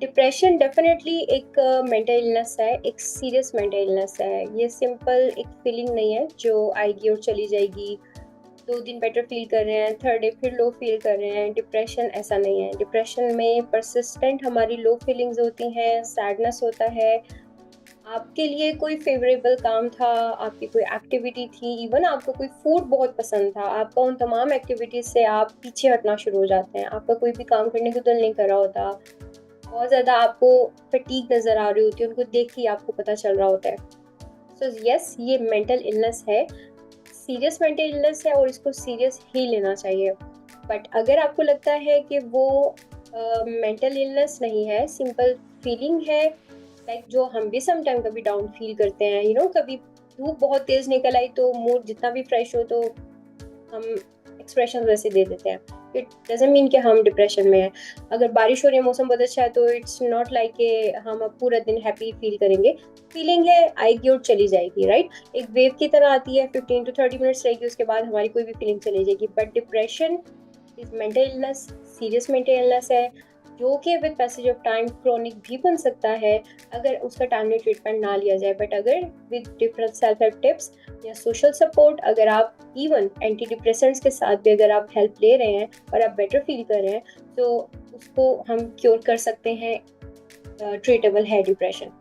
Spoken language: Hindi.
डिप्रेशन डेफिनेटली एक मेंटल इलनेस है, एक सीरियस मेंटल इलनेस है। ये सिंपल एक फीलिंग नहीं है जो आएगी और चली जाएगी। 2 दिन बेटर फील कर रहे हैं, थर्ड डे फिर लो फील कर रहे हैं। डिप्रेशन ऐसा नहीं है। डिप्रेशन में परसिस्टेंट हमारी लो फीलिंग्स होती हैं, सैडनेस होता है। आपके लिए कोई फेवरेबल काम था, आपकी कोई एक्टिविटी थी, इवन आपको कोई फूड बहुत पसंद था, आपका उन तमाम एक्टिविटीज से आप पीछे हटना शुरू हो जाते हैं। आपका कोई भी काम करने को दिल नहीं कर रहा होता, बहुत ज्यादा आपको फटीग नजर आ रही होती है, उनको देख के ही आपको पता चल रहा होता है। सो यस, ये मेंटल इलनेस है, सीरियस मेंटल इलनेस है और इसको सीरियस ही लेना चाहिए। बट अगर आपको लगता है कि वो मेंटल इलनेस नहीं है, सिंपल फीलिंग है, लाइक जो हम भी समटाइम कभी डाउन फील करते हैं, कभी धूप बहुत तेज निकल आई तो मूड जितना भी फ्रेश हो तो हम एक्सप्रेशन वैसे दे देते हैं। इट डजेंट मीन कि हम डिप्रेशन में हैं। अगर बारिश हो रही है, मौसम बहुत अच्छा है, तो इट्स नॉट लाइक कि हम अब पूरा दिन हैप्पी फील करेंगे। फीलिंग है, आएगी और चली जाएगी, राइट। एक वेव की तरह आती है, 15 to 30 मिनट्स रहेगी, उसके बाद हमारी कोई भी फीलिंग चली जाएगी। But depression is mental illness, serious mental illness है, जो कि with passage of time chronic भी बन सकता है अगर उसका टाइमली ट्रीटमेंट ना लिया जाए। बट अगर with different self help tips या सोशल सपोर्ट, अगर आप इवन एंटी डिप्रेसेंट्स के साथ भी अगर आप हेल्प ले रहे हैं और आप बेटर फील कर रहे हैं, तो उसको हम क्योर कर सकते हैं। ट्रीटेबल है डिप्रेशन।